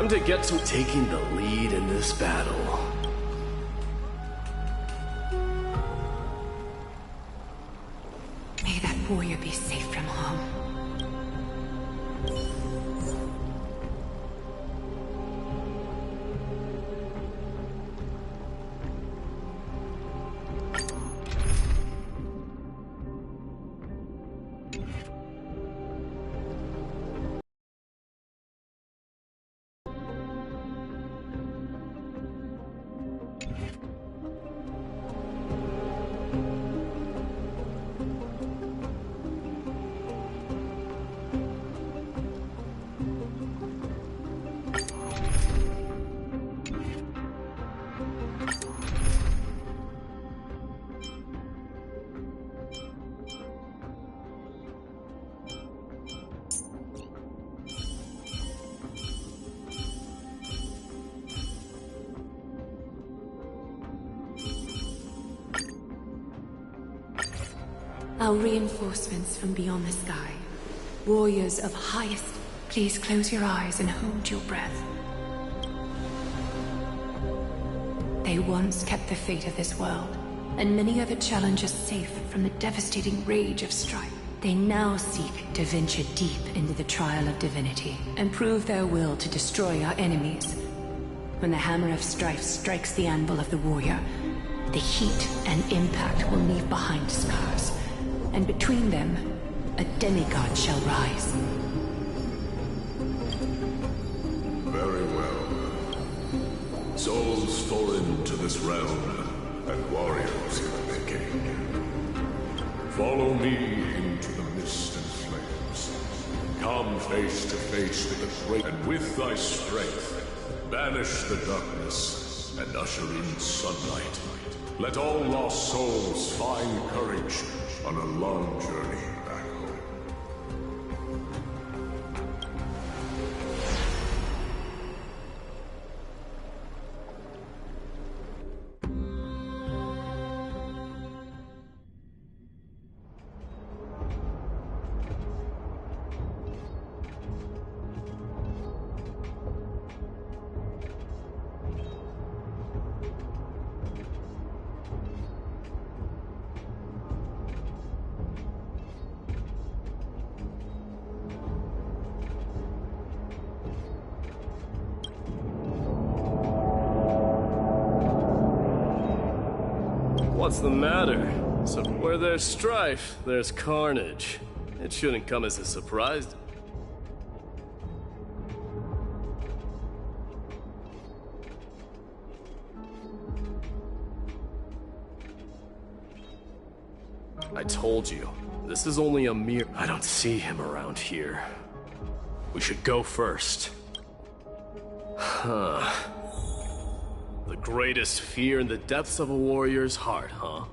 to get to taking the lead in this battle. May that warrior be safe from harm. Our reinforcements from beyond the sky. Warriors of highest. Please close your eyes and hold your breath. They once kept the fate of this world, and many other challenges safe from the devastating rage of strife. They now seek to venture deep into the trial of divinity, and prove their will to destroy our enemies. When the hammer of strife strikes the anvil of the warrior, the heat and impact will leave behind scars. And between them, a demigod shall rise. Very well. Souls foreign to this realm, and warriors in the making. Follow me into the mist and flames. Come face to face with the great, and with thy strength, banish the darkness and usher in sunlight. Let all lost souls find courage on a long journey back home. What's the matter? So where there's strife, there's carnage. It shouldn't come as a surprise. I told you, this is only a mere... I don't see him around here. We should go first. Huh. The greatest fear in the depths of a warrior's heart, huh?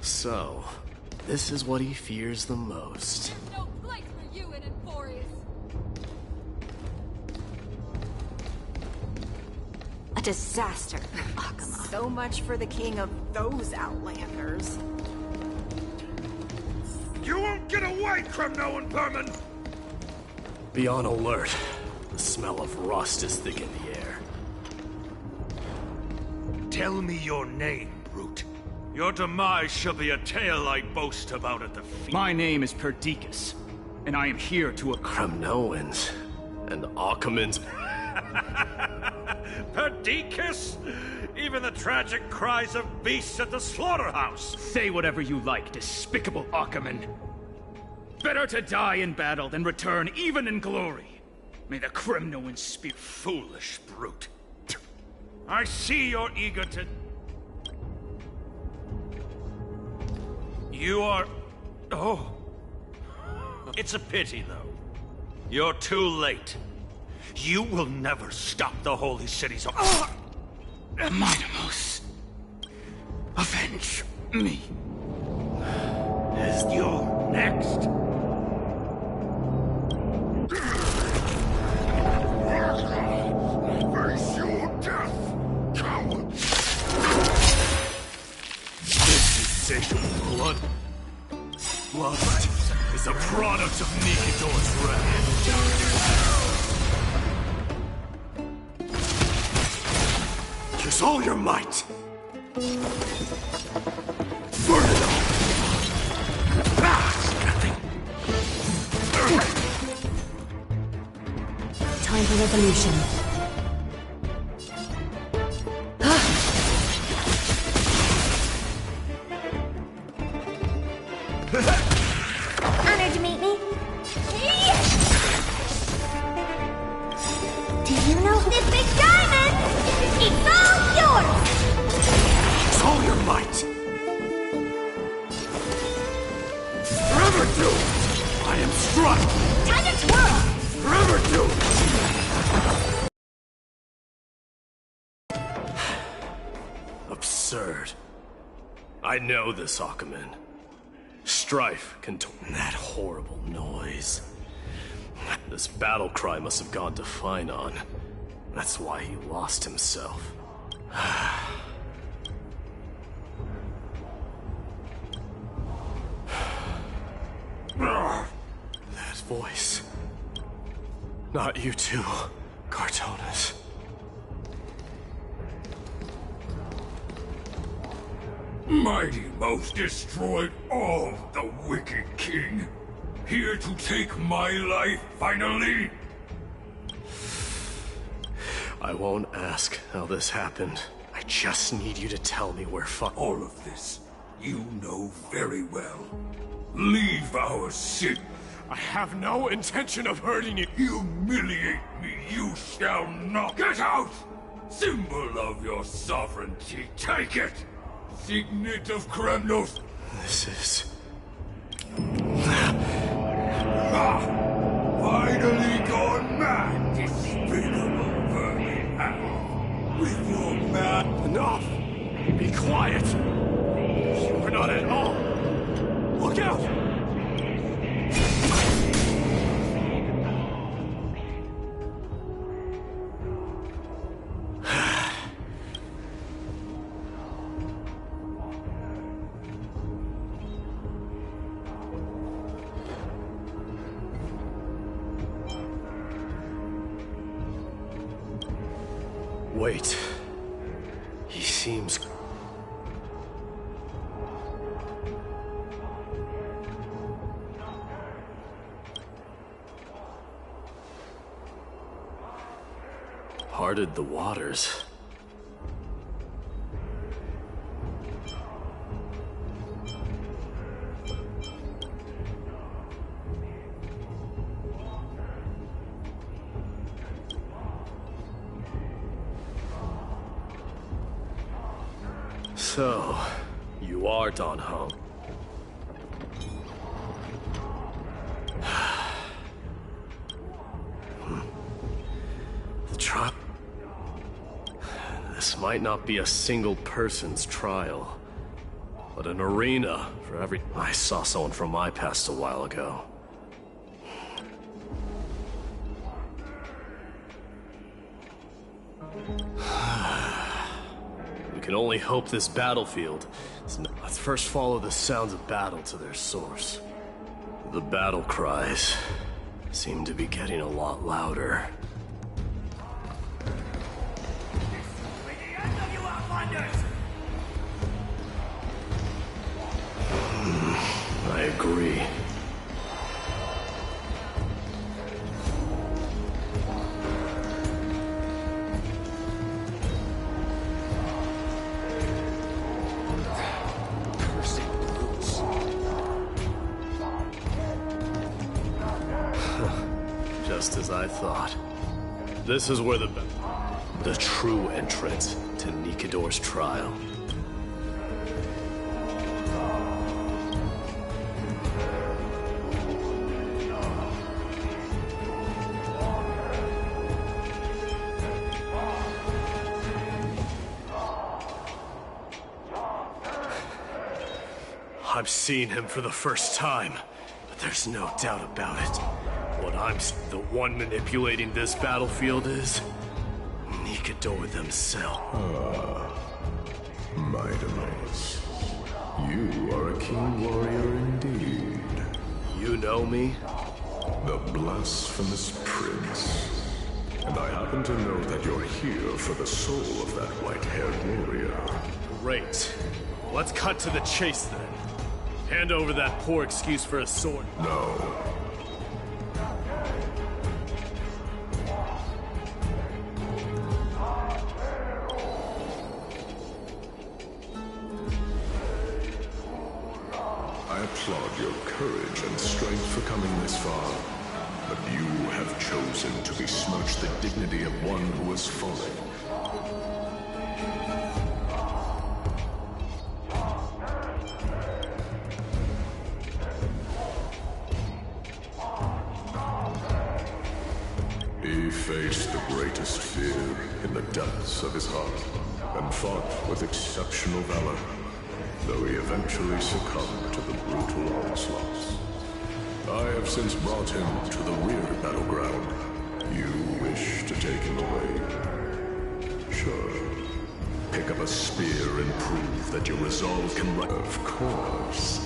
So, this is what he fears the most. There's no place for you in Emporius. A disaster. So much for the king of those outlanders. You won't get away, Kremno Vermin! Be on alert. The smell of rust is thick in the air. Tell me your name, brute. Your demise shall be a tale I boast about at the feast. My name is Perdiccas, and I am here to... Kremnoans and Achaemons. Perdiccas? Even the tragic cries of beasts at the slaughterhouse. Say whatever you like, despicable Achaemen. Better to die in battle than return even in glory. May the Kremnoans speak. Foolish brute. I see you're eager to... You are... Oh. It's a pity, though. You're too late. You will never stop the holy cities of... Minimos, avenge me. You're next. Face your death, coward. This insatiable blood. Lust is a product of Nikidor's wrath. Use all your might! Burn it all! Time for revolution. Honored to meet me. Do you know this big diamond? It's all yours! Use all your might! Forever doomed! I am struck! Time to twirl! Forever doomed! Absurd. I know this, Aquaman. Strife can that horrible noise. This battle cry must have gone to Finon. That's why he lost himself. That voice. Not you too, Cartonis. Mighty Mouse destroyed all the Wicked King. Here to take my life, finally? I won't ask how this happened. I just need you to tell me where All of this, you know very well. Leave our city. I have no intention of hurting you. Humiliate me, you shall not. Get out! Symbol of your sovereignty, take it! Signet of Kremnos. This is... Finally gone mad, despicable vermin hound. With your mad... Enough! Be quiet! You are not at all! Look out! Wait. He seems... parted the waters. So, you are Don Hong. The trial... This might not be a single person's trial, but an arena for every... I saw someone from my past a while ago. We can only hope this battlefield is not... Let's first follow the sounds of battle to their source. The battle cries seem to be getting a lot louder. I agree. Just as I thought. This is where the true entrance to Nikador's trial. I'm seeing him for the first time, but there's no doubt about it. The one manipulating this battlefield is Nikador themselves. Mightimus, you are a king warrior indeed. You know me? The blasphemous prince. And I happen to know that you're here for the soul of that white-haired warrior. Great. Let's cut to the chase then. Hand over that poor excuse for a sword. No. I applaud your courage and strength for coming this far, but you have chosen to besmirch the dignity of one who has fallen. He faced the greatest fear in the depths of his heart and fought with exceptional valor, though he eventually succumbed to the brutal onslaughts. I have since brought him to the rear battleground. You wish to take him away? Sure. Pick up a spear and prove that your resolve can run. Of course.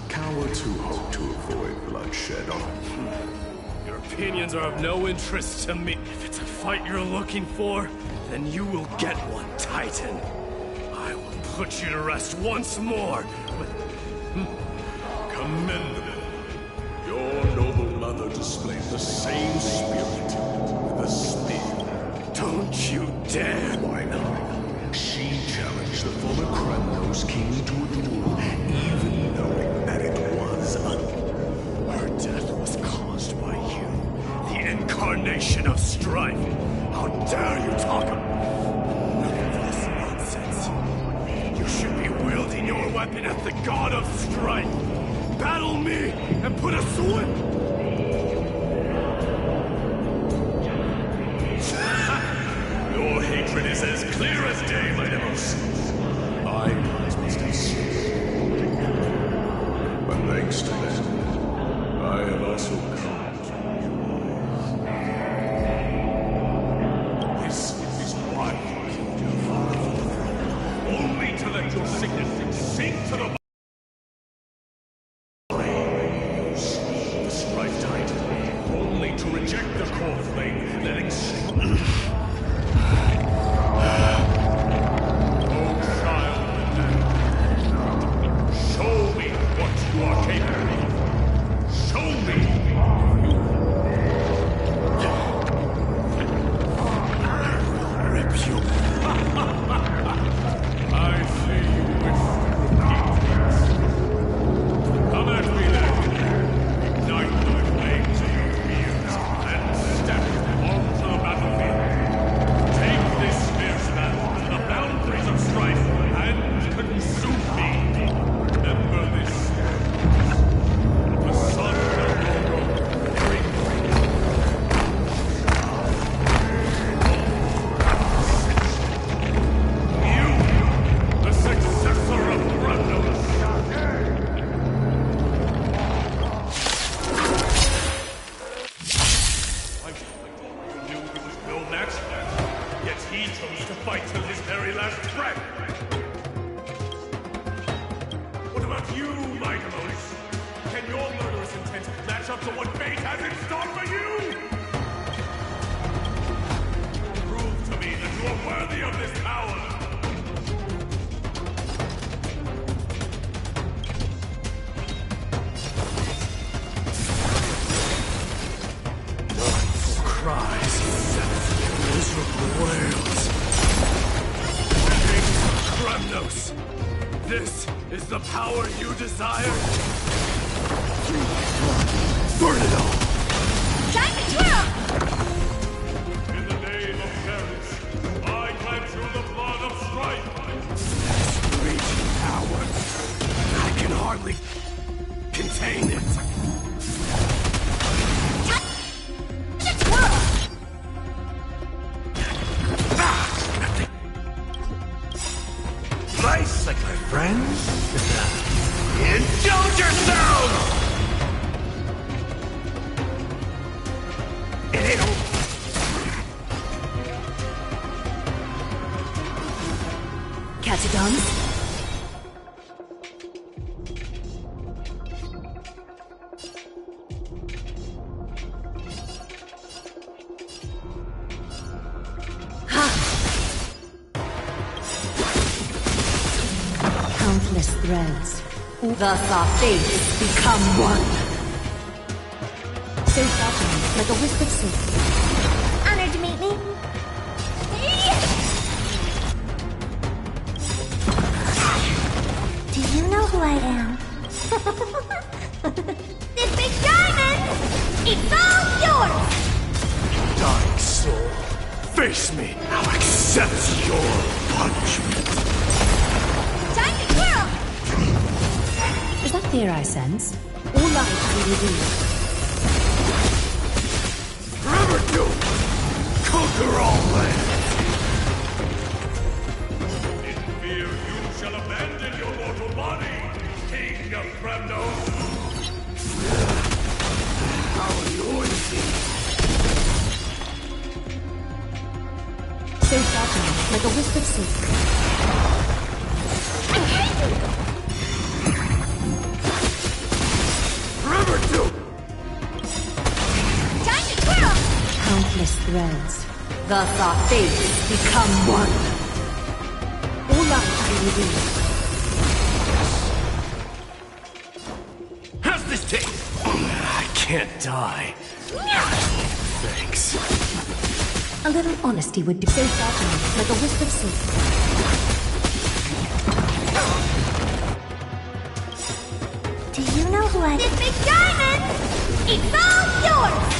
Cowards who hope to avoid bloodshed are... Your opinions are of no interest to me. If it's a fight you're looking for, then you will get one, Titan. I will put you to rest once more with... Commendable. Your noble mother displayed the same spirit with a spear. Don't you dare! Why not? She challenged the former Kremnos king to a duel, even knowing that it was Her death was caused by you, the incarnation of strife. How dare you talk none of this nonsense. You should be wielding your weapon at the god of strife. Battle me and put a sword. Your hatred is as clear as day, my Demos. I must have seen. But thanks to them, I have also come to This is why you killed your father. Only to let your sickness sink to the the strife titan. Only to reject the core flame, letting Show me what you are capable of. Show me! I will rip you. I see you wish to repeat. Come at me then. Ignite the flames of your fears and step onto the battlefield. Take this fierce battle to the boundaries of strife and consume me. Remember this. The sun will bring you, the successor of Kremnos. I knew he was no match, yet he chose to fight till his very last breath. What about you, my Demonis? Can your murderous intent match up to what fate has in store for you? Prove to me that you are worthy of this power. Cries, miserable wails. Kremnos, this is the power you desire? Burn it all! Time to twirl! In the name of Paris, I pledge you the blood of strife. Raging power. I can hardly contain it. Bicycler friends, indulge yourselves! It ain't over. Catagons? Countless threads. Thus our fates become one. So flattering, like a wisp of silk. Honored to meet me. Do you know who I am? This big diamond! It's all yours! Dying soul, face me. I'll accept your punishment. Time to twirl! Is that fear I sense? Or light we reveal? Forever do! Conquer all land! In fear you shall abandon your mortal body, King of Kremnos! How noisy! So flattering, like a wisp of silk. Forever do! Time to twirl! Countless threads. Thus our fates become one. All light we reveal. How's this taste? I can't die. Thanks. A little honesty would be so flattering, like a wisp of silk. Do you know who I am? This big diamond! It's all yours!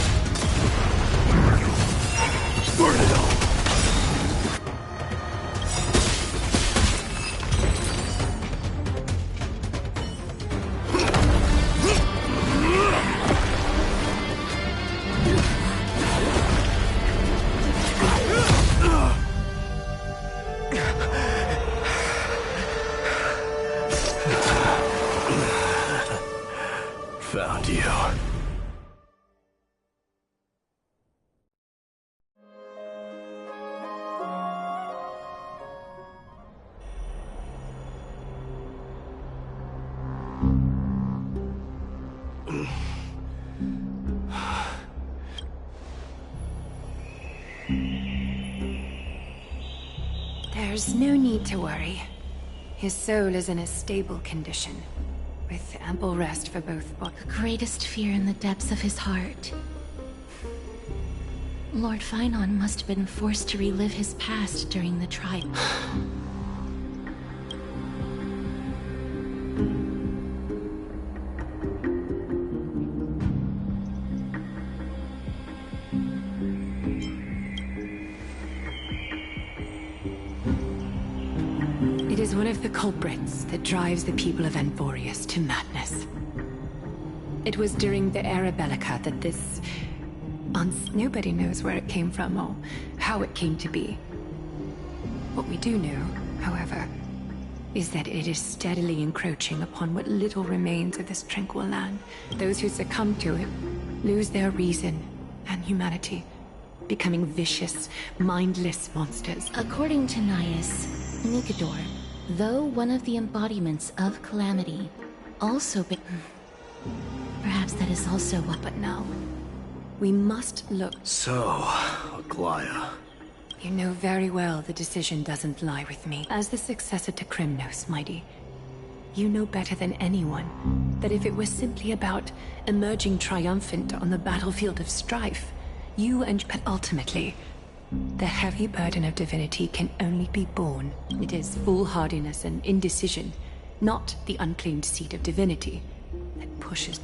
Burn it all! Found you. There's no need to worry. His soul is in a stable condition, with ample rest for both bodies. The greatest fear in the depths of his heart. Lord Finon must have been forced to relive his past during the trial. It is one of the culprits that drives the people of Anvorius to madness. It was during the Era Bellica that this... nobody knows where it came from or how it came to be. What we do know, however, is that it is steadily encroaching upon what little remains of this tranquil land. Those who succumb to it lose their reason and humanity, becoming vicious, mindless monsters. According to Naius, Nikador, though one of the embodiments of Calamity, also perhaps that is also what... But now, we must look... So, Aglaya. You know very well the decision doesn't lie with me. As the successor to Kremnos, Mighty, you know better than anyone that if it was simply about emerging triumphant on the battlefield of strife, you and... But ultimately, the heavy burden of divinity can only be borne. It is foolhardiness and indecision, not the unclaimed seat of divinity, that pushes...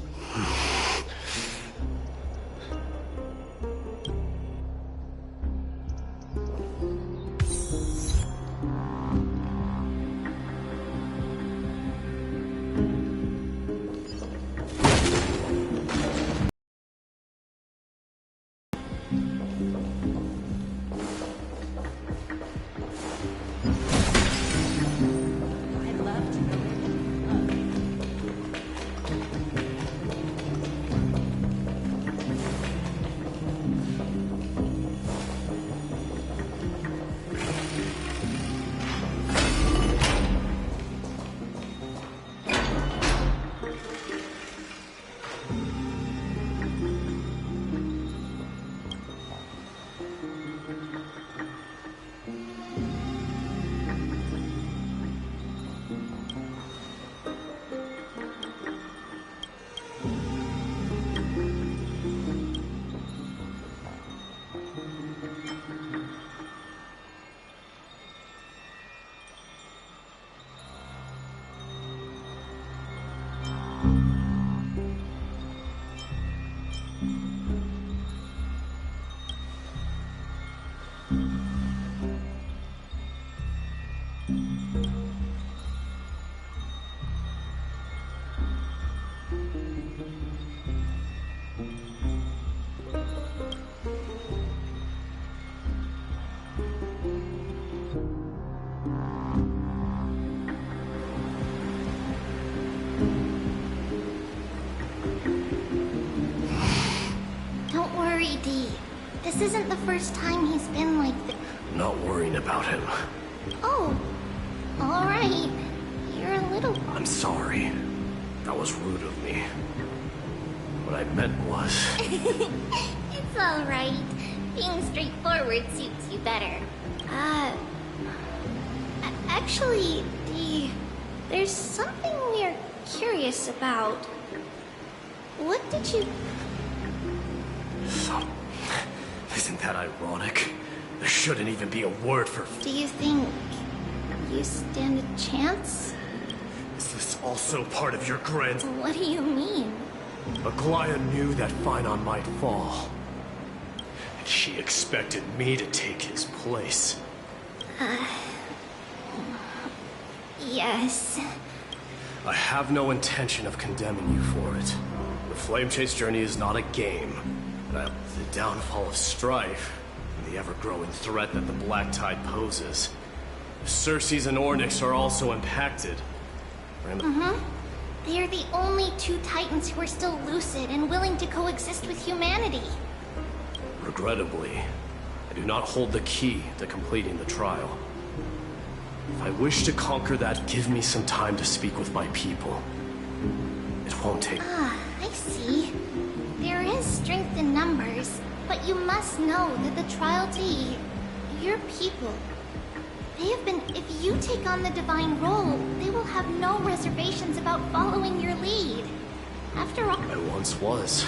This isn't the first time he's been like this. I'm not worrying about him. Oh, alright. You're a little... I'm sorry. That was rude of me. What I meant was... It's alright. Being straightforward suits you better. Actually, there's something we're curious about. What did you... So, isn't that ironic? There shouldn't even be a word for... Do you think you stand a chance? Is this also part of your grand... What do you mean? Aglaya knew that Phynon might fall. And she expected me to take his place. Yes. I have no intention of condemning you for it. The Flame Chase journey is not a game. The downfall of Strife, and the ever-growing threat that the Black Tide poses. Circes and Ornyx are also impacted. They are the only two Titans who are still lucid and willing to coexist with humanity. Regrettably, I do not hold the key to completing the trial. If I wish to conquer that, give me some time to speak with my people. It won't take... I see. There is strength in numbers, but you must know that the trial to your people... They have been... If you take on the divine role, they will have no reservations about following your lead. After all... I once was.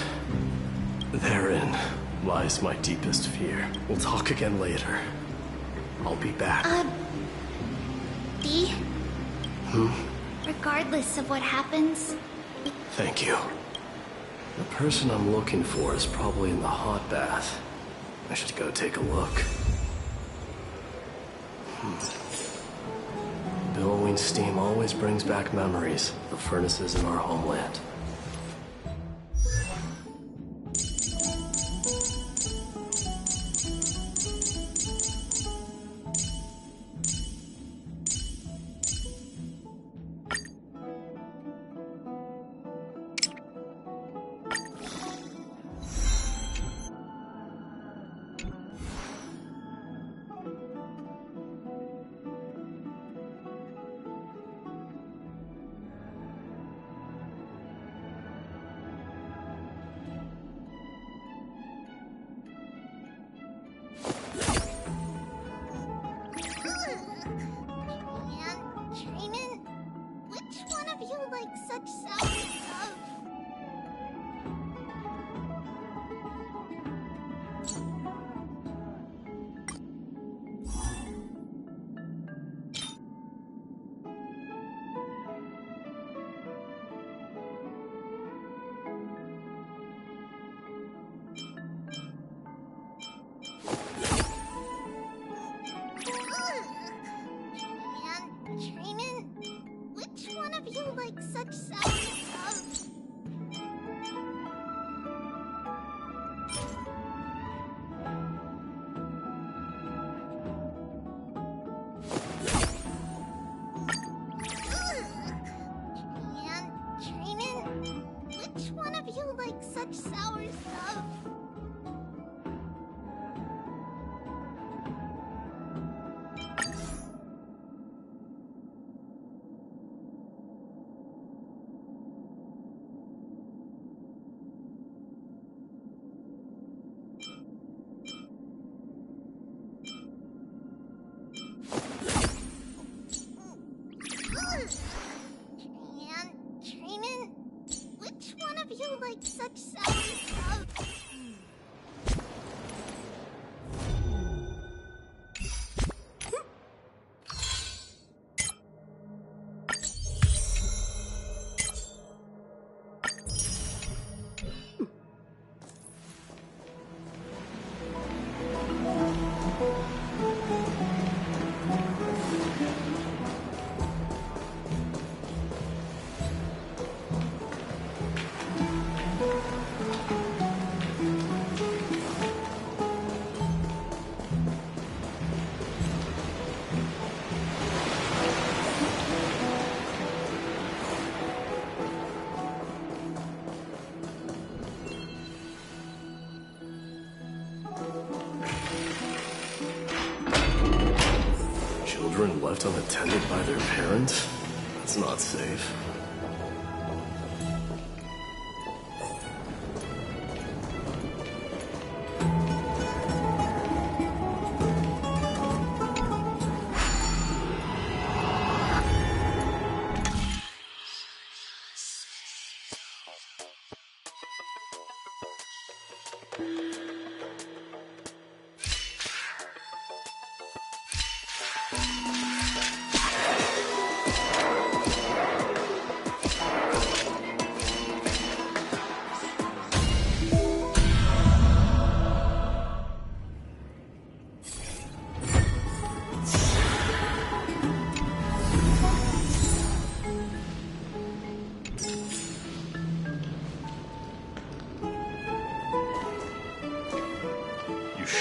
Therein lies my deepest fear. We'll talk again later. I'll be back. D? Regardless of what happens... Thank you. The person I'm looking for is probably in the hot bath. I should go take a look. Billowing steam always brings back memories of the furnaces in our homeland. children left unattended by their parents? That's not safe.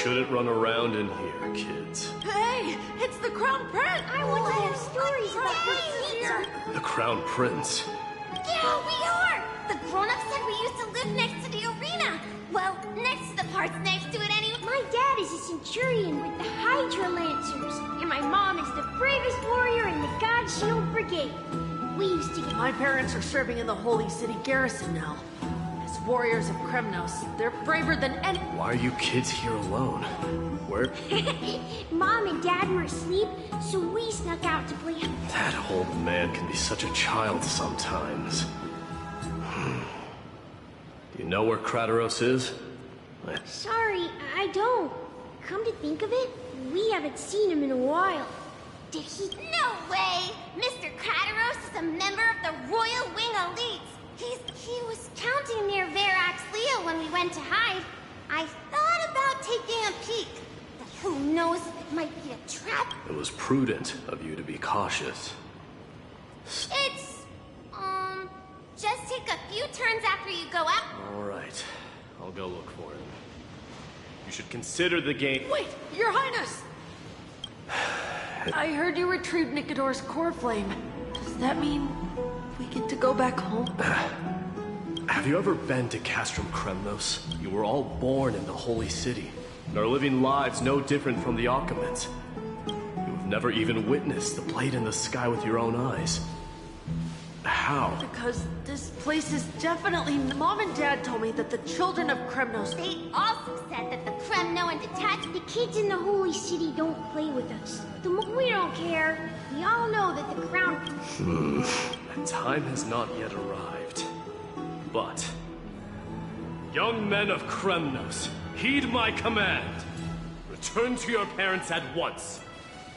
Shouldn't run around in here, kids. Hey, it's the Crown Prince! I want to hear stories about princes here. The Crown Prince. Yeah, we are! The grown-ups said we used to live next to the arena. Well, next to the parts next to it anyway. My dad is a centurion with the Hydra Lancers. And my mom is the bravest warrior in the God Shield Brigade. We used to get... My parents are serving in the Holy City garrison now. As warriors of Kremnos, they're braver than any... Why are you kids here alone? Where? Mom and Dad were asleep, so we snuck out to play. That old man can be such a child sometimes. Do you know where Kratos is? Sorry, I don't. Come to think of it, we haven't seen him in a while. Did he? No way! Mr. Kratos is a member of the Royal Wing Elites. He was counting near Verax Leo when we went to hide. I thought about taking a peek, but who knows, it might be a trap. It was prudent of you to be cautious. It's, just take a few turns after you go out. All right, I'll go look for him. You should consider the game. Wait, Your Highness! I heard you retrieved Nikador's core flame. Does that mean we get to go back home? Have you ever been to Castrum Kremnos? You were all born in the Holy City, and are living lives no different from the Achaemens. You have never even witnessed the blade in the sky with your own eyes. How? Because this place is definitely... Mom and Dad told me that the children of Kremnos... They also said that the Kremno and detached... The kids in the Holy City don't play with us. We don't care. We all know that the Crown... The time has not yet arrived. But... young men of Kremnos, heed my command. Return to your parents at once.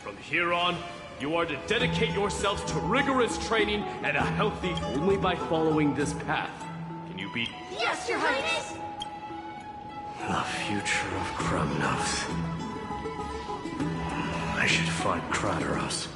From here on, you are to dedicate yourselves to rigorous training and a healthy... Only by following this path can you be... Yes, Your Highness! The future of Kremnos. I should find Kratos.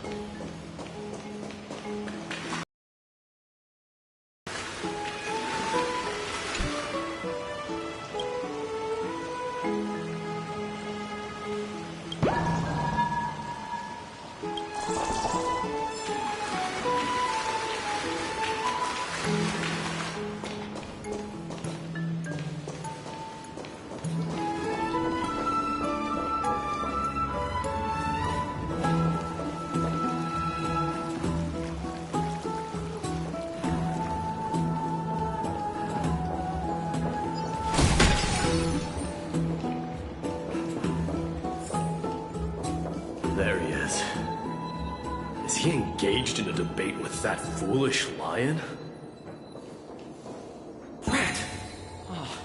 There he is. Is he engaged in a debate with that foolish lion? Rat! Oh,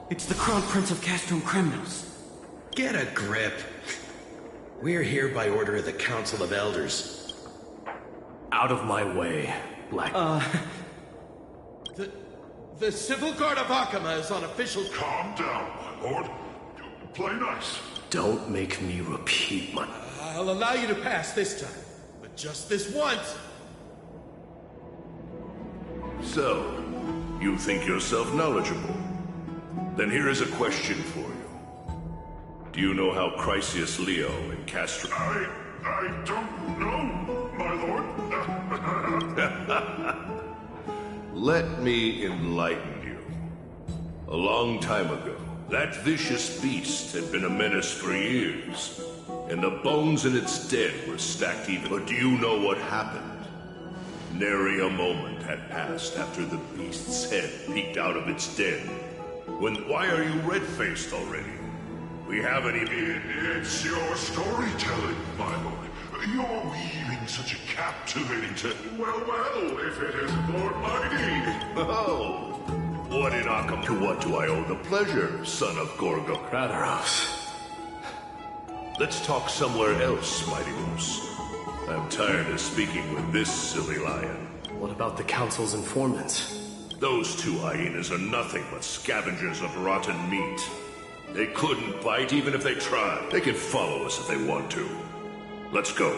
it's the Crown Prince of Castrum Kremnos. Get a grip. We're here by order of the Council of Elders. Out of my way, Black... The Civil Guard of Achaema is on official... Calm down, my lord. Play nice. Don't make me repeat my... I'll allow you to pass this time, but just this once. So, you think yourself knowledgeable? Then here is a question for you. Do you know how Chrysius Leo and Castrum... I don't know, my lord. Let me enlighten you. A long time ago, that vicious beast had been a menace for years. and the bones in its den were stacked even. But do you know what happened? Nary a moment had passed after the beast's head peeked out of its den. Why are you red-faced already? We haven't even... It's your storytelling, my lord. You're weaving such a captivating well, if it isn't Lord Mighty. Oh, what in Occam? To what do I owe the pleasure, son of Gorgo? Kradaros. Let's talk somewhere else, Mighty Moose. I'm tired of speaking with this silly lion. What about the Council's informants? Those two hyenas are nothing but scavengers of rotten meat. They couldn't bite even if they tried. They can follow us if they want to. Let's go.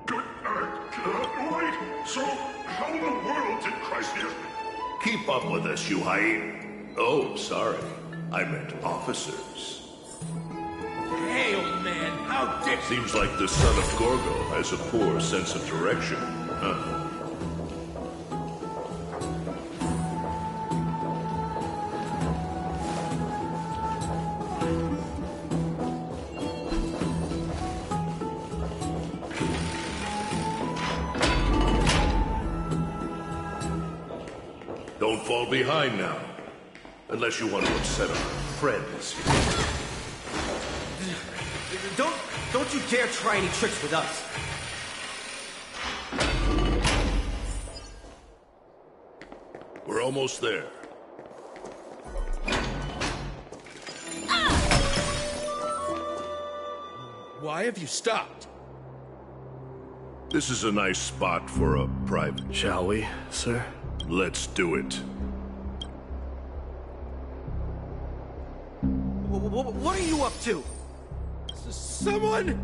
Wait, so how in the world did Chrysius... Keep up with us, you hyena. Oh, sorry. I meant officers. Hey, old man, how dare... Seems like the son of Gorgo has a poor sense of direction, huh? Don't fall behind now. Unless you want to upset our friends. Don't you dare try any tricks with us. We're almost there. Why have you stopped? This is a nice spot for a private. Shall we, sir? Let's do it. What are you up to? Someone?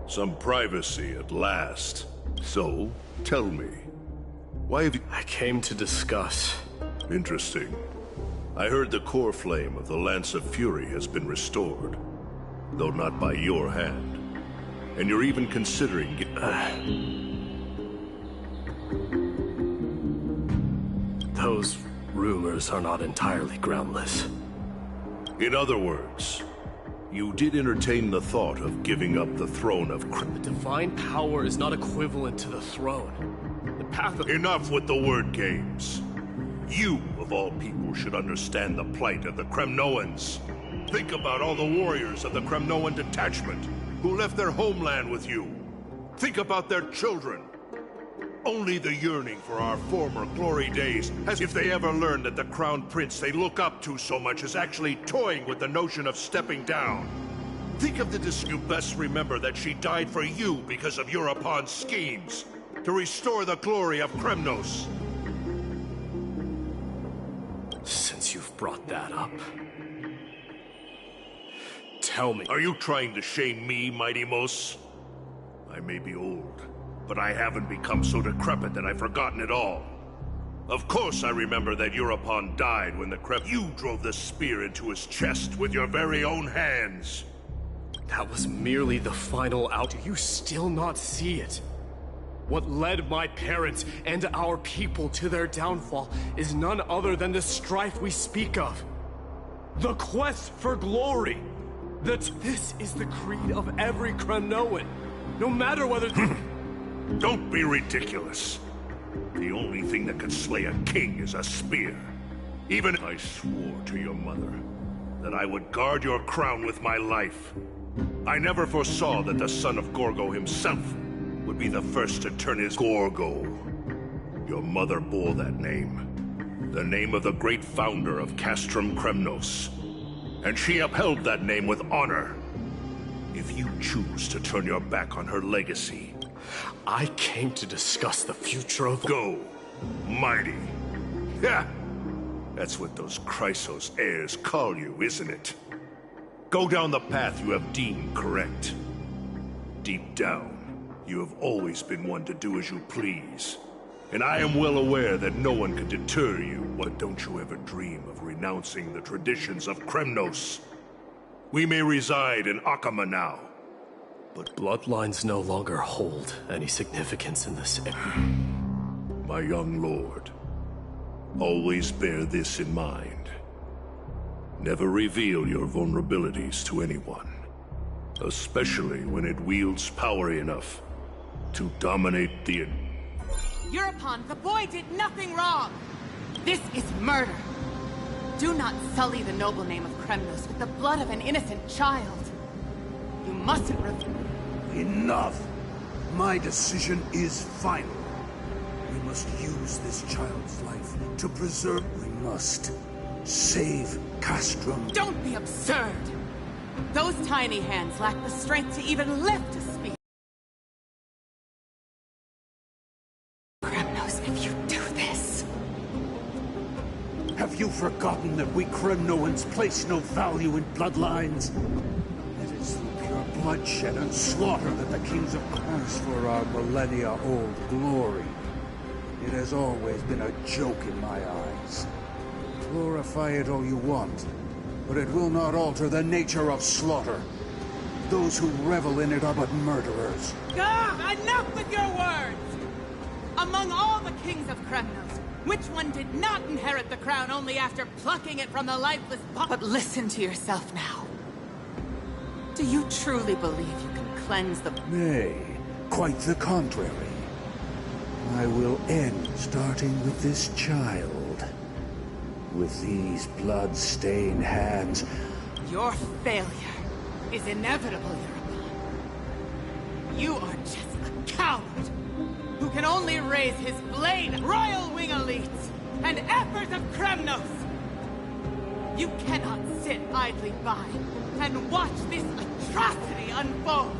Some privacy at last. So, tell me, why have you... I came to discuss. Interesting. I heard the core flame of the Lance of Fury has been restored, though not by your hand. And you're even considering... Those rumors are not entirely groundless. In other words, you did entertain the thought of giving up the throne of... The divine power is not equivalent to the throne. The path of... Enough with the word games. You, of all people, should understand the plight of the Kremnoans. Think about all the warriors of the Kremnoan detachment who left their homeland with you. Think about their children. Only the yearning for our former glory days, as if they ever learned that the crown prince they look up to so much is actually toying with the notion of stepping down. Think of the You best remember that she died for you because of Europon's schemes, to restore the glory of Kremnos. Since you've brought that up, tell me... Are you trying to shame me, Mighty Mos? I may be old, but I haven't become so decrepit that I've forgotten it all. Of course I remember that Europon died when you drove the spear into his chest with your very own hands. That was merely the final out. Do you still not see it? What led my parents and our people to their downfall is none other than the strife we speak of. The quest for glory. This is the creed of every Kremnoan. No matter whether... Don't be ridiculous. The only thing that could slay a king is a spear. Even I swore to your mother that I would guard your crown with my life. I never foresaw that the son of Gorgo himself would be the first to turn his Gorgo. Your mother bore that name. The name of the great founder of Castrum Kremnos. And she upheld that name with honor. If you choose to turn your back on her legacy... I came to discuss the future of... Go, mighty. Yeah, that's what those Chrysos heirs call you, isn't it? Go down the path you have deemed correct. Deep down, you have always been one to do as you please. And I am well aware that no one can deter you. But don't you ever dream of renouncing the traditions of Kremnos. We may reside in Akama now, but bloodlines no longer hold any significance in this area. My young lord, always bear this in mind. Never reveal your vulnerabilities to anyone. Especially when it wields power enough to dominate the... Eurepon, the boy did nothing wrong! This is murder! Do not sully the noble name of Kremnos with the blood of an innocent child. You mustn't Enough! My decision is final. We must use this child's life to preserve... We must save Castrum. Don't be absurd! Those tiny hands lack the strength to even lift a spear. Kremnos, if you do this... Have you forgotten that we Kremnoans place no value in bloodlines? It is through pure bloodshed and slaughter that the kings of Kremnos for our millennia-old glory. It has always been a joke in my eyes. Glorify it all you want, but it will not alter the nature of slaughter. Those who revel in it are but murderers. Enough with your words! Among all the kings of Kremnos, which one did not inherit the crown only after plucking it from the lifeless body? But listen to yourself now. Do you truly believe you can cleanse the... Nay, quite the contrary. I will end starting with this child. With these blood-stained hands... Your failure is inevitable, Eurepon. You are just a coward who can only raise his blade, royal wing elites, and efforts of Kremnos! You cannot sit idly by and watch this atrocity unfold.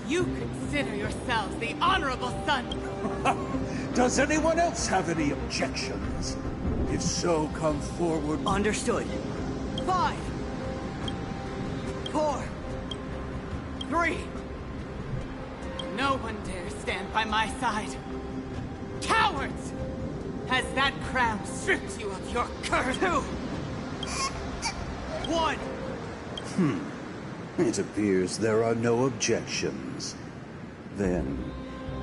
If you consider yourselves the honorable son... Does anyone else have any objections? If so, come forward. Understood. 5, 4, 3. No one dares stand by my side. Cowards! Has that crown stripped you of your curse? 2, 1. It appears there are no objections. Then,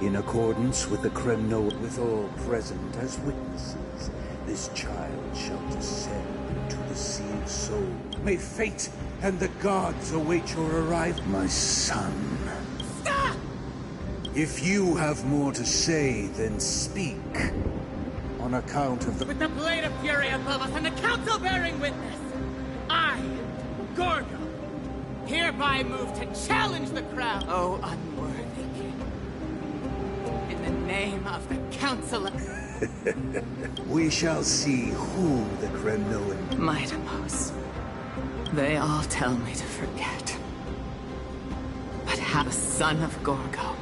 in accordance with the Kremno, with all present as witnesses, this child shall descend into the Sea of Soul. May fate and the gods await your arrival, my son. Stop! If you have more to say, then speak. On account of the... With the blade of fury above us and the council bearing witness, I, Gorgo, hereby move to challenge the crown. Oh, unworthy king. In the name of the council of... We shall see who the Kremnoan... Mightimos. They all tell me to forget. But how the son of Gorgo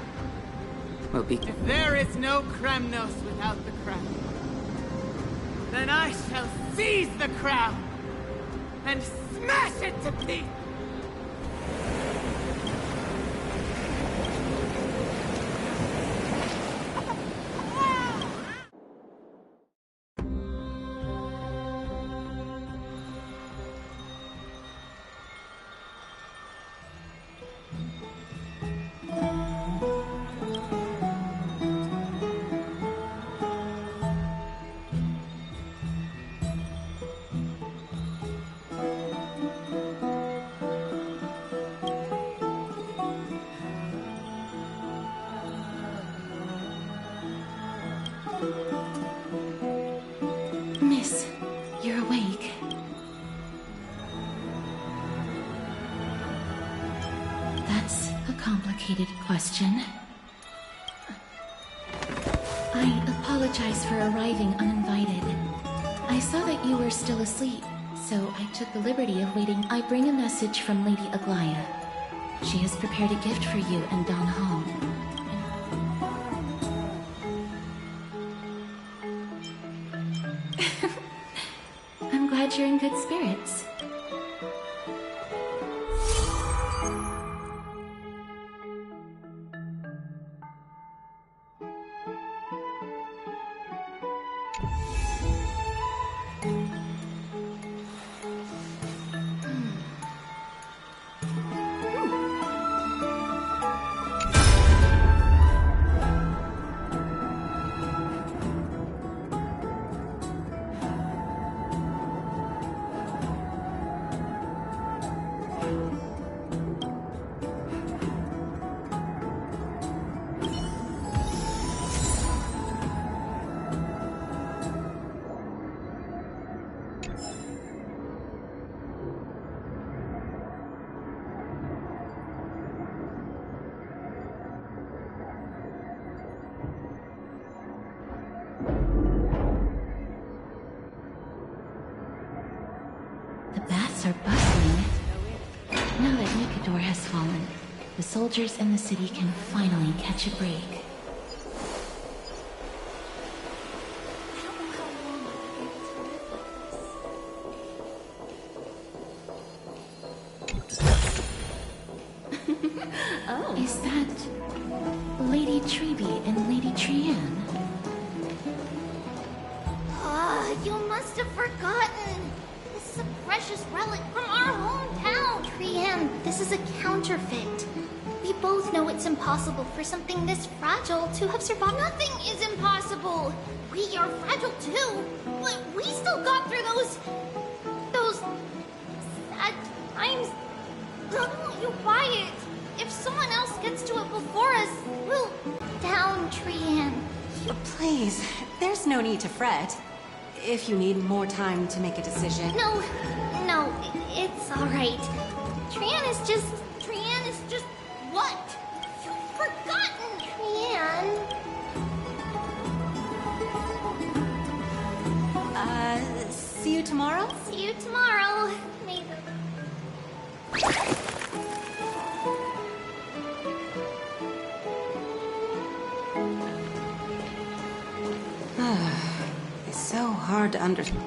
will be... If there is no Kremnos without the crown, then I shall seize the crown and smash it to pieces! Miss, you're awake. That's a complicated question. I apologize for arriving uninvited. I saw that you were still asleep, so I took the liberty of waiting. I bring a message from Lady Aglaya. She has prepared a gift for you and Don Hall. I'm glad you're in good spirits. door has fallen. The soldiers in the city can finally catch a break. Oh. Is that Lady Treby and Lady Trianne? You must have forgotten. This is a precious relic from our hometown. Trianne, this is a counterfeit. We both know it's impossible for something this fragile to have survived. Nothing is impossible. We are fragile too, but we still got through those sad times. How won't you buy it? If someone else gets to it before us, we'll down, Trianne. Please, there's no need to fret. If you need more time to make a decision. No, it's all right. Trianne is just what? You've forgotten, Trianne. See you tomorrow? See you tomorrow. May It's so hard to understand.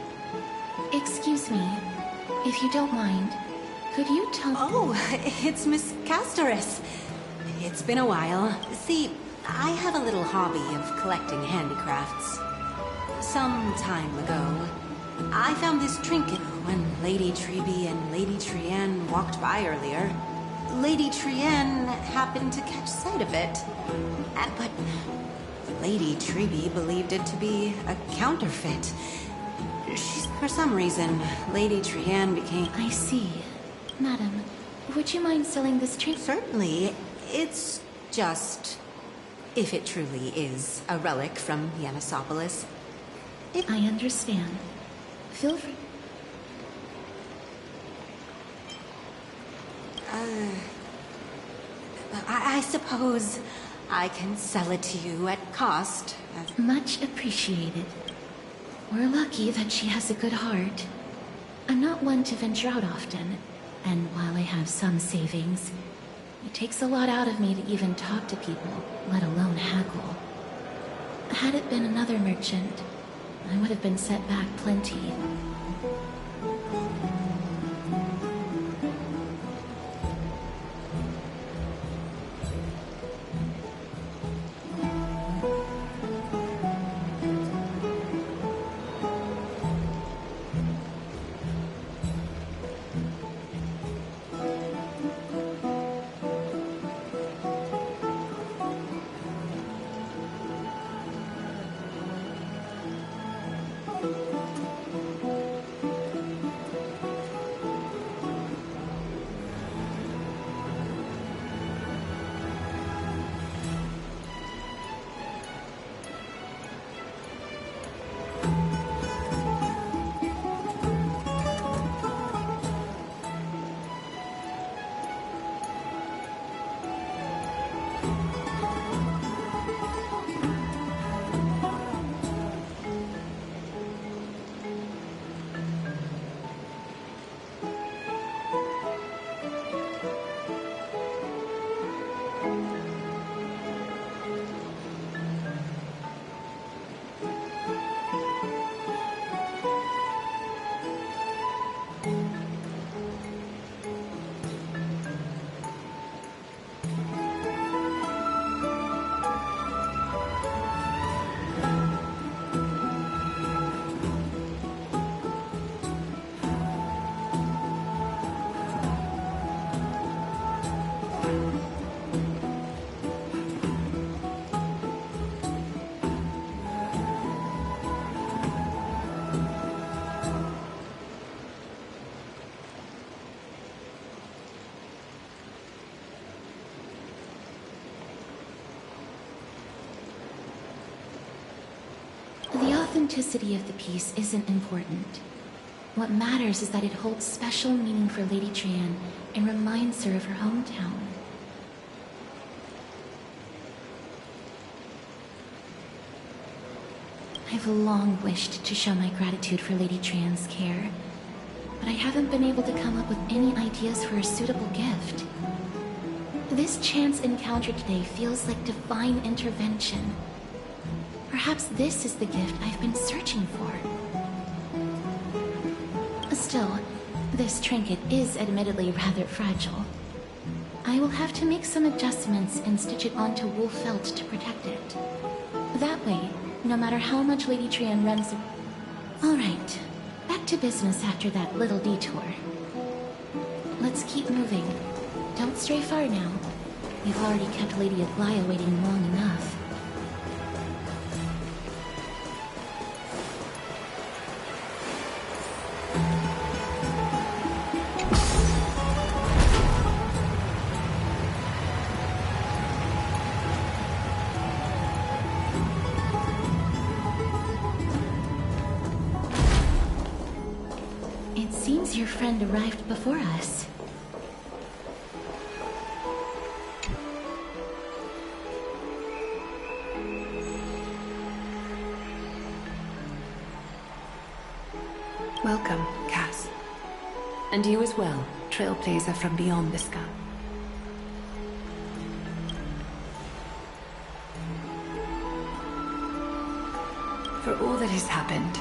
Excuse me, if you don't mind, could you tell— Oh, it's Miss Castoris. It's been a while. See, I have a little hobby of collecting handicrafts. Some time ago, I found this trinket when Lady Treby and Lady Trianne walked by earlier. Lady Trianne happened to catch sight of it. But Lady Treby believed it to be a counterfeit. For some reason, Lady Trianne became— I see. Madam, would you mind selling this trinket? Certainly. It's just— if it truly is a relic from Yanisopolis. I understand. Feel free. I suppose I can sell it to you at cost. Much appreciated. We're lucky that she has a good heart. I'm not one to venture out often, and while I have some savings, it takes a lot out of me to even talk to people, let alone haggle. Had it been another merchant, I would have been set back plenty. The authenticity of the piece isn't important. What matters is that it holds special meaning for Lady Trianne and reminds her of her hometown. I've long wished to show my gratitude for Lady Trianne's care. but I haven't been able to come up with any ideas for a suitable gift. This chance encounter today feels like divine intervention. Perhaps this is the gift I've been searching for. Still, this trinket is admittedly rather fragile. I will have to make some adjustments and stitch it onto wool felt to protect it. That way, no matter how much Lady Trian runs... Alright, back to business after that little detour. Let's keep moving. Don't stray far now. We've already kept Lady Aglaia waiting long enough. It seems your friend arrived before us. Welcome, Cass. And you as well, trailblazer from beyond the sky. For all that has happened,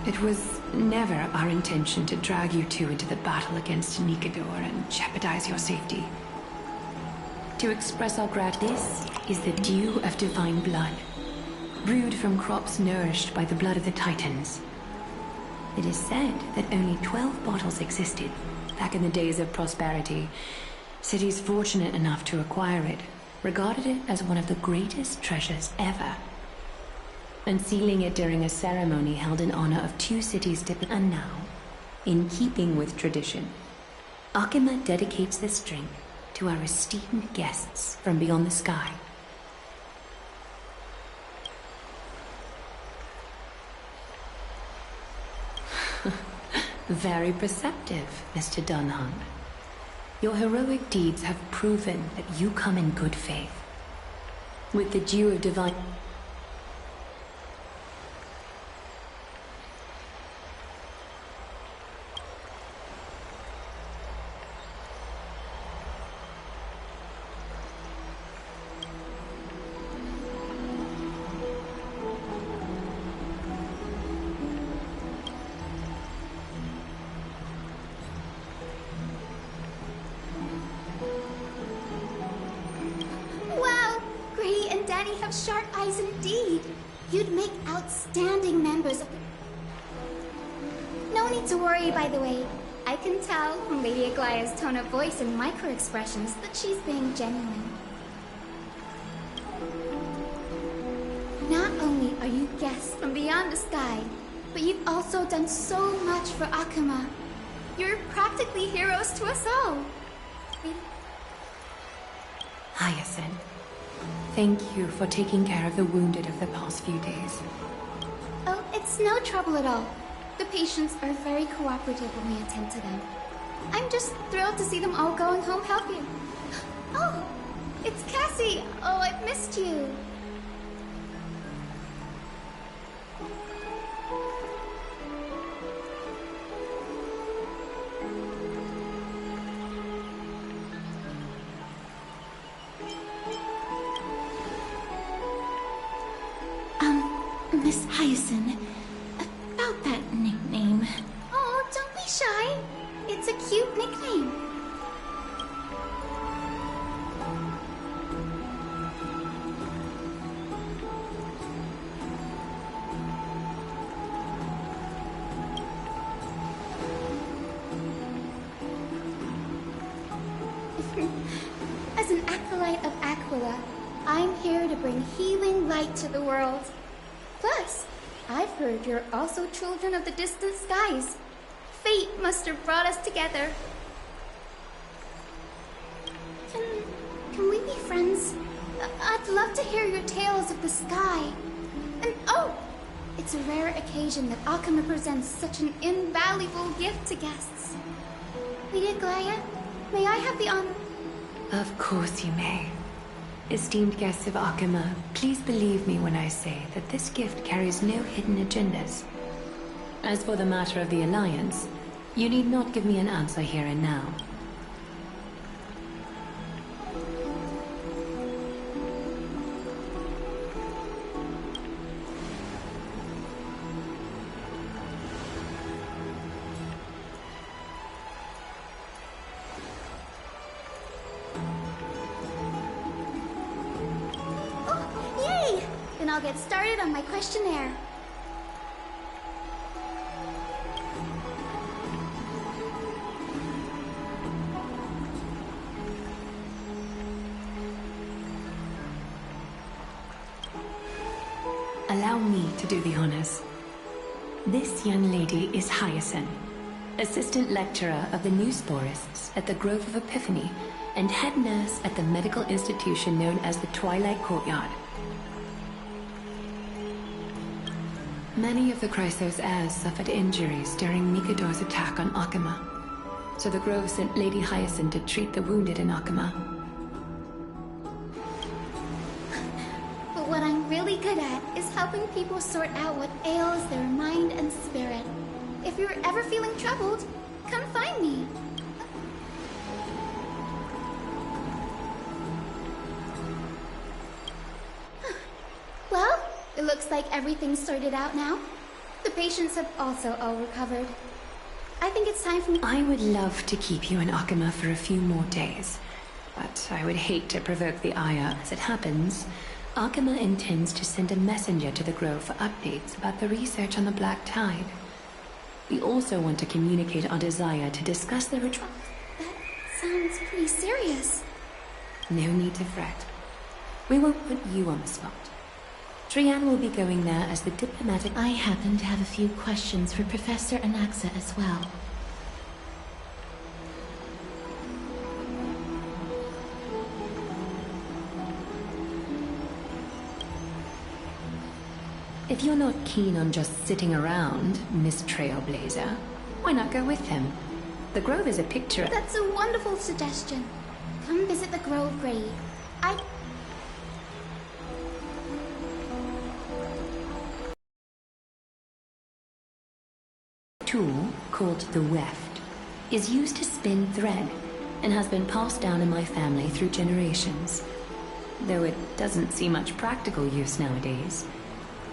it was never our intention to drag you two into the battle against Nikador and jeopardize your safety. To express our gratitude, this is the dew of divine blood, brewed from crops nourished by the blood of the Titans. It is said that only 12 bottles existed back in the days of prosperity. Cities fortunate enough to acquire it regarded it as one of the greatest treasures ever. Unsealing it during a ceremony held in honor of two cities and now, in keeping with tradition, Akima dedicates this drink to our esteemed guests from beyond the sky. Very perceptive, Mr. Dunhunt. Your heroic deeds have proven that you come in good faith. With the dew of divine... Sharp eyes indeed. You'd make outstanding members of the... No need to worry, by the way. I can tell from Lady Aglaia's tone of voice and micro-expressions that she's being genuine. Not only are you guests from beyond the sky, but you've also done so much for Akima. You're practically heroes to us all. Hyacinth. Thank you for taking care of the wounded of the past few days. Oh, it's no trouble at all. The patients are very cooperative when we attend to them. I'm just thrilled to see them all going home healthy. Oh, it's Cassie! Oh, I've missed you. Miss Hyacinth, about that nickname. Oh, don't be shy. It's a cute nickname. As an acolyte of Aquila, I'm here to bring healing light to the world. Plus, I've heard you're also children of the distant skies. Fate must have brought us together. Can we be friends? I'd love to hear your tales of the sky. And oh, it's a rare occasion that Akima presents such an invaluable gift to guests. Lady Aglaia, may I have the honor? Of course you may. Esteemed guests of Akima, please believe me when I say that this gift carries no hidden agendas. As for the matter of the Alliance, You need not give me an answer here and now. I'll get started on my questionnaire. Allow me to do the honors. This young lady is Hyacinth, assistant lecturer of the new sporists at the Grove of Epiphany and head nurse at the medical institution known as the Twilight Courtyard. Many of the Chrysos heirs suffered injuries during Mikador's attack on Akama, so the Grove sent Lady Hyacinth to treat the wounded in Akama. But what I'm really good at is helping people sort out what ails their mind and spirit. If you're ever feeling troubled, come find me. Well, it looks like everything's sorted out now. The patients have also all recovered. I think it's time for me— I would love to keep you in Akama for a few more days, but I would hate to provoke the ire. As it happens, Akama intends to send a messenger to the Grove for updates about the research on the Black Tide. We also want to communicate our desire to discuss the ritual. That sounds pretty serious. No need to fret. We won't put you on the spot. Trian will be going there as the diplomatic— I happen to have a few questions for Professor Anaxa as well. If you're not keen on just sitting around, Miss Trailblazer, why not go with him? The Grove is a picture— That's a wonderful suggestion. Come visit the Grove grave. Tool called the weft is used to spin thread and has been passed down in my family through generations. Though it doesn't see much practical use nowadays,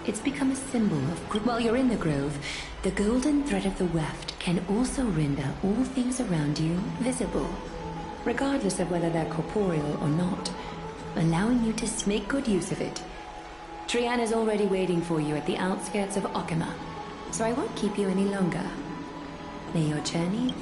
it's become a symbol of— While you're in the Grove, the golden thread of the weft can also render all things around you visible, regardless of whether they're corporeal or not, allowing you to make good use of it. Trian is already waiting for you at the outskirts of Akama, so I won't keep you any longer. May your journey—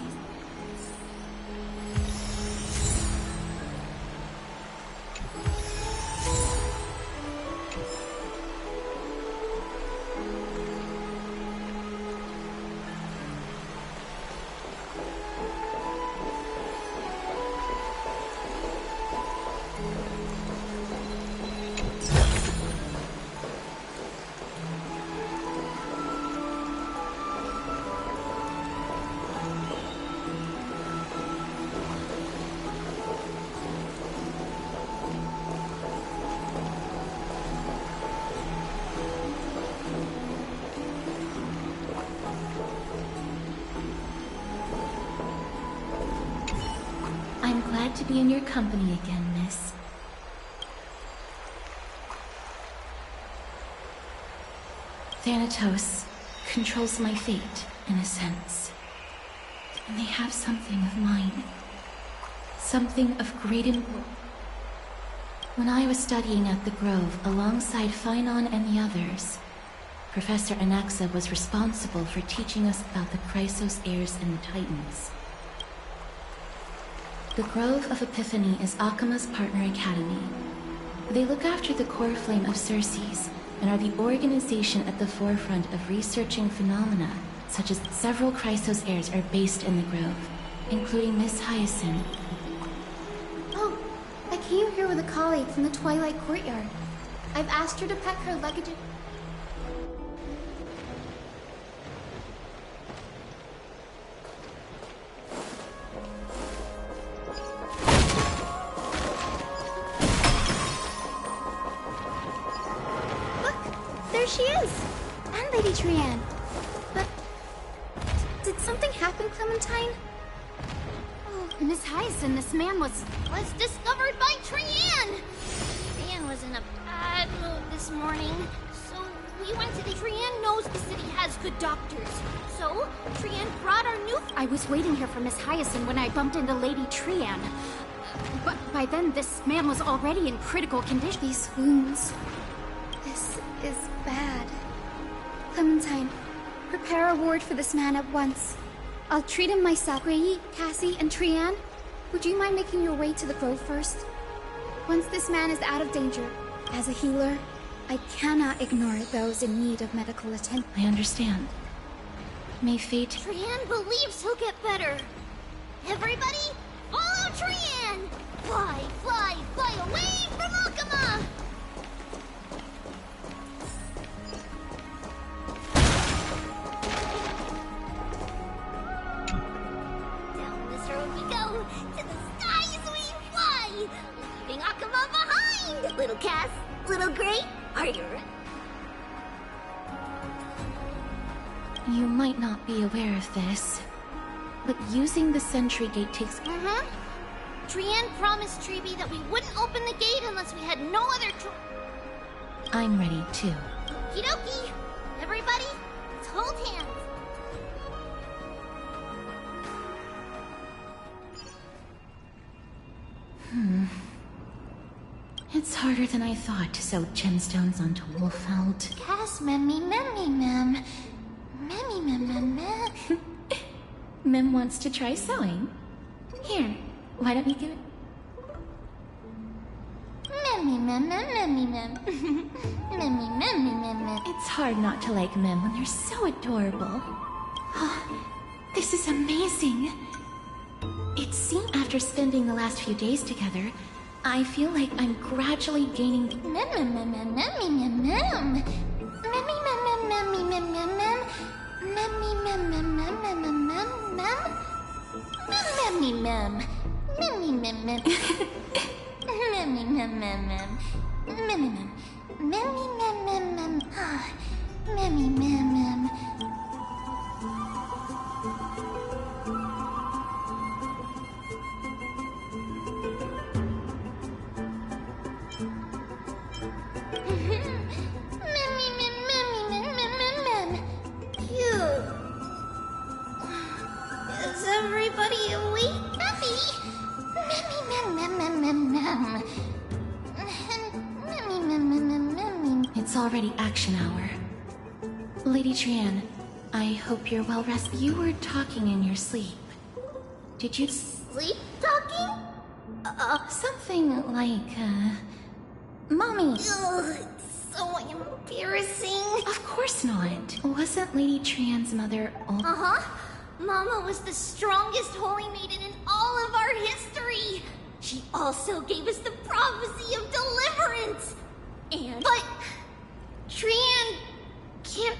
I'm glad to be in your company again, miss. Thanatos controls my fate, in a sense. And they have something of mine. Something of great importance. When I was studying at the Grove alongside Phynon and the others, Professor Anaxa was responsible for teaching us about the Chrysos heirs and the Titans. The Grove of Epiphany is Akama's partner academy. They look after the core flame of Stelssv and are the organization at the forefront of researching phenomena such as several Chrysos heirs are based in the Grove, including Miss Hyacinth. Oh, I came here with a colleague from the Twilight Courtyard. I've asked her to pack her luggage— There she is! And Lady Trian. But— did something happen, Clement? Clementine? Oh, Miss Hyacinth, this man was discovered by Trianne! Trianne was in a bad mood this morning, so we went to the... Trianne knows the city has good doctors, so Trianne brought our new... I was waiting here for Miss Hyacinth when I bumped into Lady Trianne. But by then, this man was already in critical condition. These wounds... This is bad. Clementine, prepare a ward for this man at once. I'll treat him myself. Rei, Cassie, and Trianne, would you mind making your way to the grove first? Once this man is out of danger, as a healer, I cannot ignore those in need of medical attention. I understand. May fate... Trianne believes he'll get better. Everybody, follow Trianne! Fly, fly, fly away from Akama! Down this road we go, to the skies we fly! Leaving Akama behind! Little Cass, little Gray, are you ready? You might not be aware of this, but using the sentry gate takes... Trianne promised Treeby that we wouldn't open the gate unless we had no other I'm ready, too. Okie dokie! Everybody, let's hold hands! It's harder than I thought to sew gemstones onto Wolfeld. Cass, memmy, mem. Memmy, mem. Mem wants to try sewing. Here, why don't you give it... Memmy, mem. Memmy. It's hard not to like Mem when they're so adorable. Oh, this is amazing. It seems after spending the last few days together, I feel like I'm gradually gaining... Is everybody awake? It's already action hour. Lady Trianne, I hope you're well rested. You were talking in your sleep. Did you... Sleep talking? Something like, Mommy! Ugh, it's so embarrassing. Of course not. Wasn't Lady Trianne's mother old? Mama was the strongest holy maiden in all of our history. She also gave us the prophecy of deliverance. And... But... Trianne can't...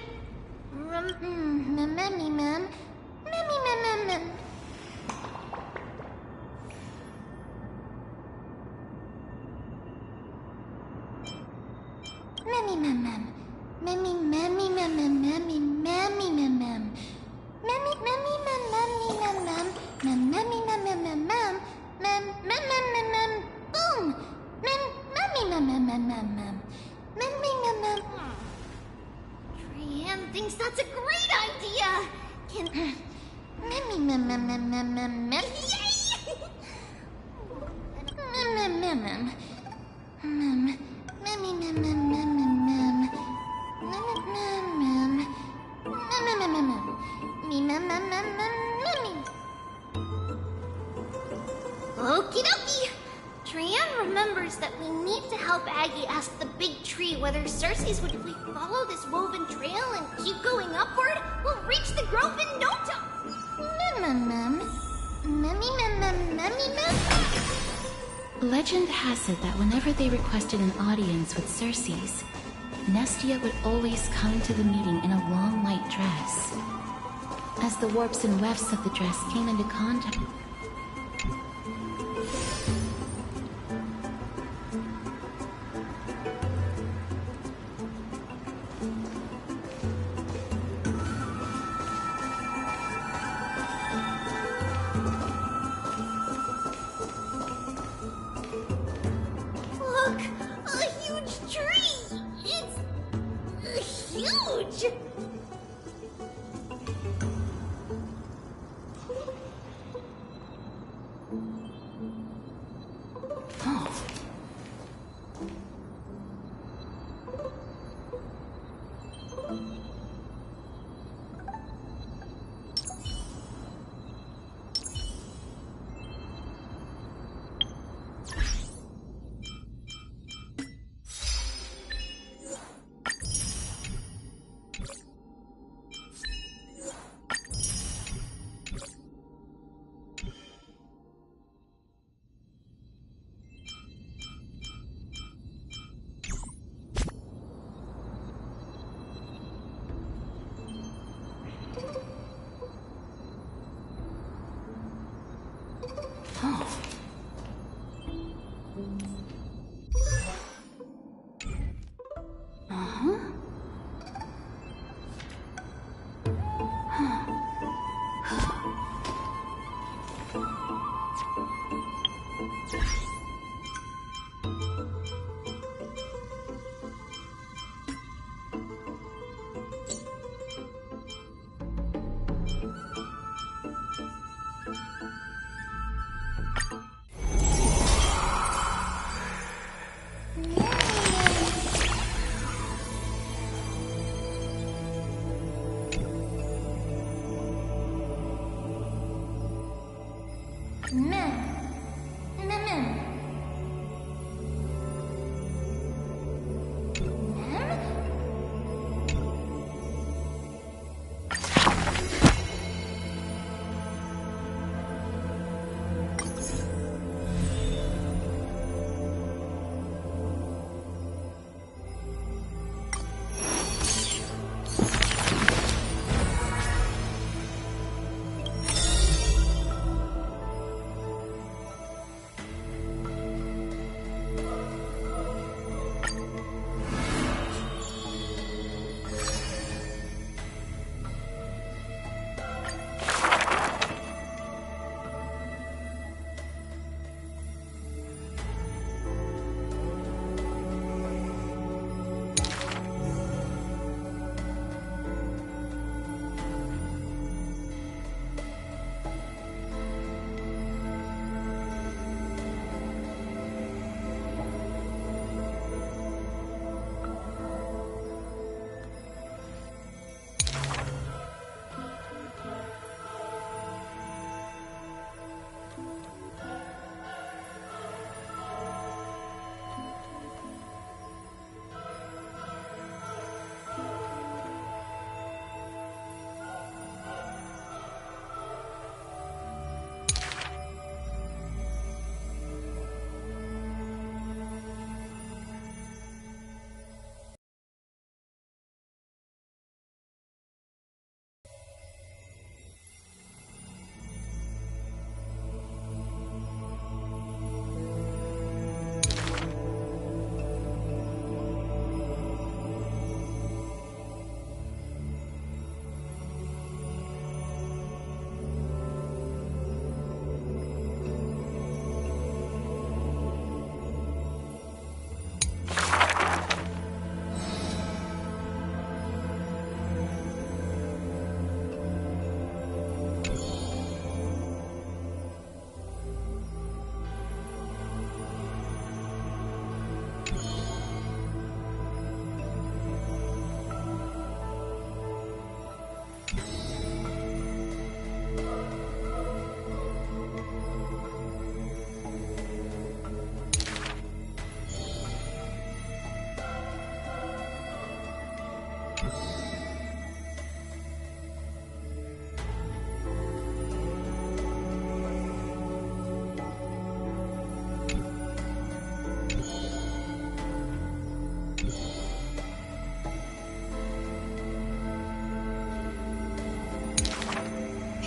Trianne thinks that's a great idea. Can... Okie dokie! Trianne remembers that we need to help Aggie ask the big tree whether Cersei's would... If we follow this woven trail and keep going upward, we'll reach the grove in no time! Legend has it that whenever they requested an audience with Cersei's, Nestia would always come to the meeting in a long white dress. As the warps and wefts of the dress came into contact...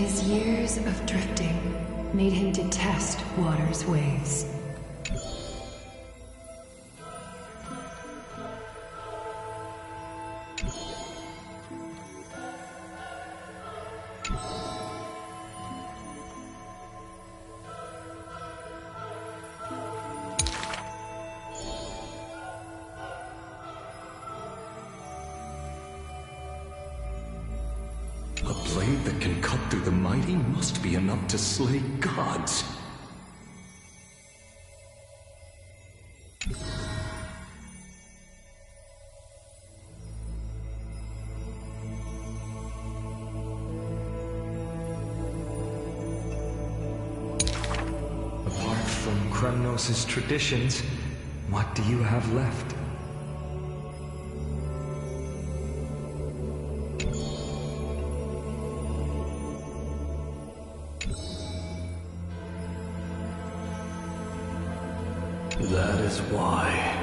His years of drifting made him detest water's waves. cut through the mighty must be enough to slay gods. Apart from Kremnos' traditions, what do you have left? That is why.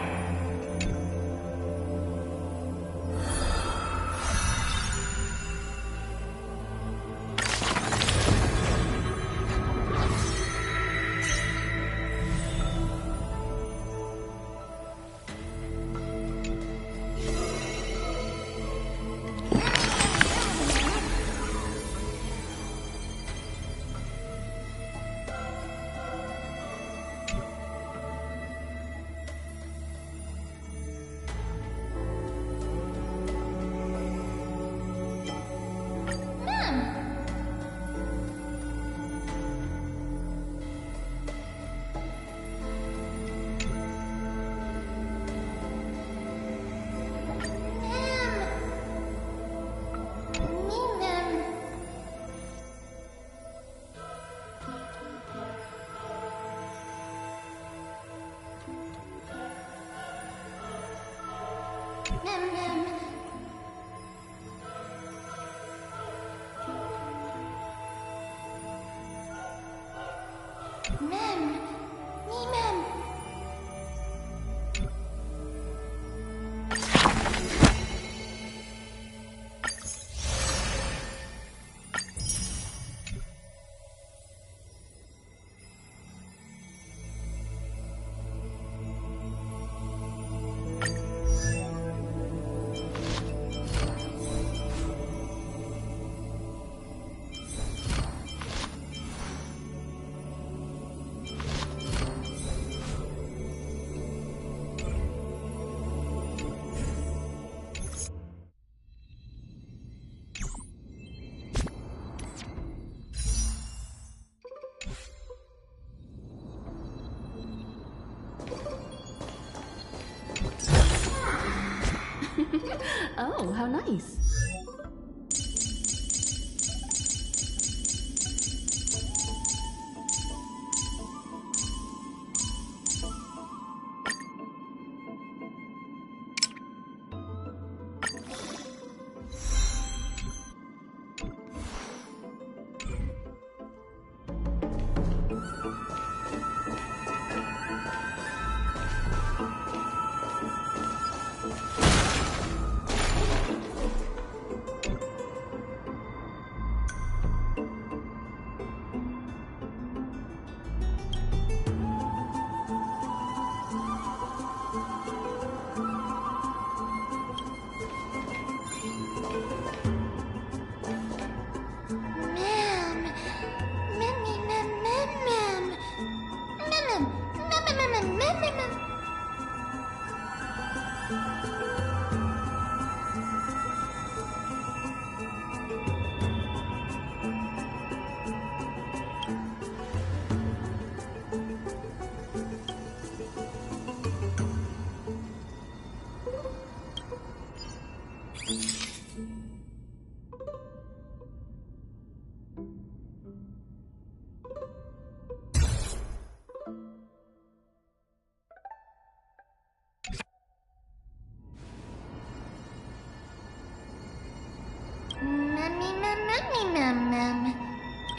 Oh, how nice.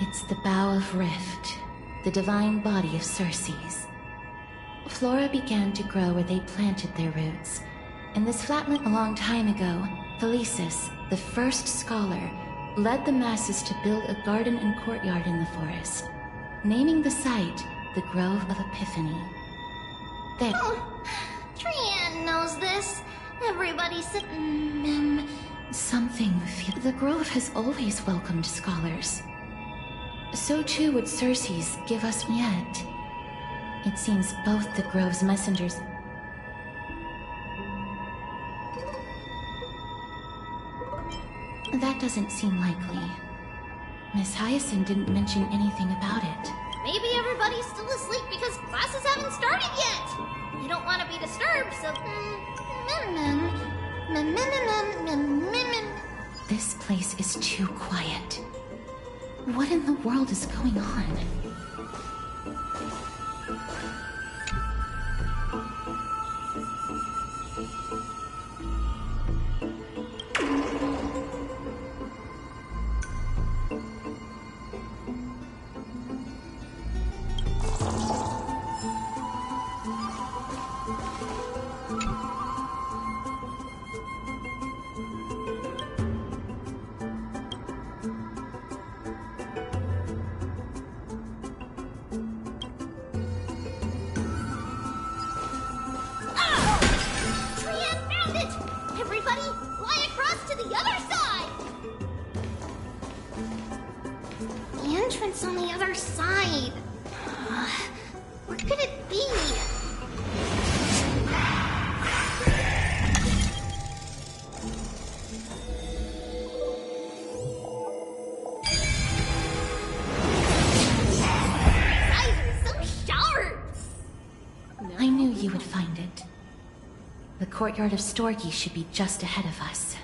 It's the Bough of Rift, the divine body of Stelssv's. Flora began to grow where they planted their roots. In this flatland a long time ago, Thelesis, the first scholar, led the masses to build a garden and courtyard in the forest, naming the site the Grove of Epiphany. There. Oh, Trianne knows this. Everybody said, Something the Grove has always welcomed scholars. So too would Stelssv's give us yet. It seems both the Grove's messengers... That doesn't seem likely. Miss Hyacinth didn't mention anything about it. Maybe everybody's still asleep because classes haven't started yet. You don't want to be disturbed, so... This place is too quiet. What in the world is going on? Everybody, fly across to the other side! The entrance on the other side. What could it be? Guys are so sharp! I knew you would find it. The courtyard of Storgi should be just ahead of us.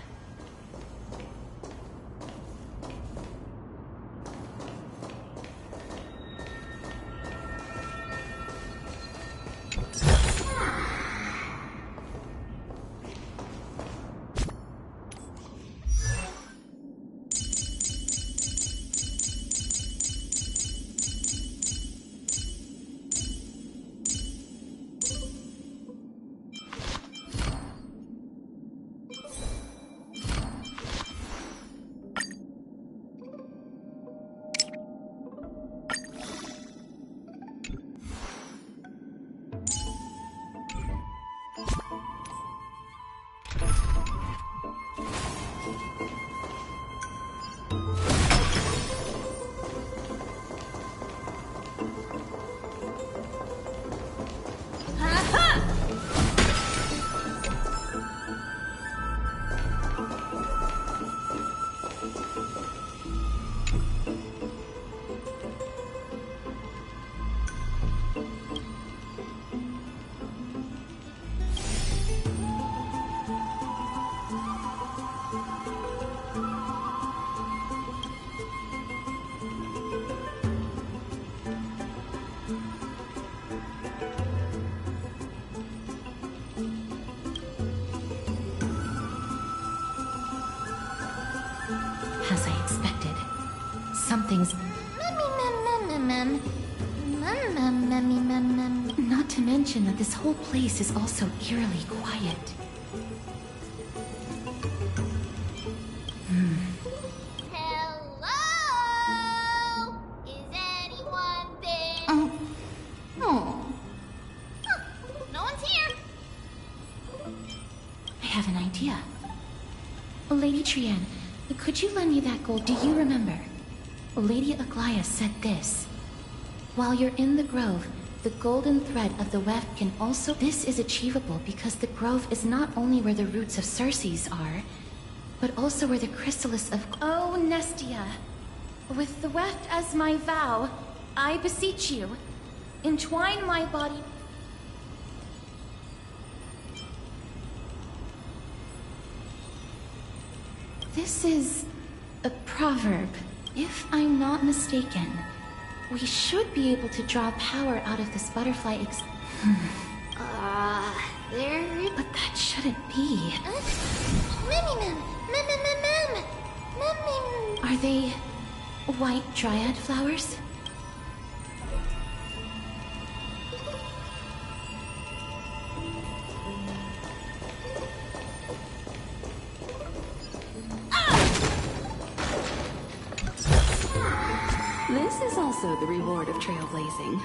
As I expected, something's... Not to mention that this whole place is also eerily quiet. Hello? Is anyone there? Oh. Huh. No one's here. I have an idea. Lady Trienne, could you lend me that gold? Do you remember? Lady Aglaia said this. While you're in the grove, the golden thread of the weft can also... This is achievable because the grove is not only where the roots of Stelssv are, but also where the chrysalis of... Oh, Nestia. With the weft as my vow, I beseech you, entwine my body... This is a proverb. If I'm not mistaken, we should be able to draw power out of this butterfly There... But that shouldn't be. Are they white dryad flowers? This is also the reward of trailblazing.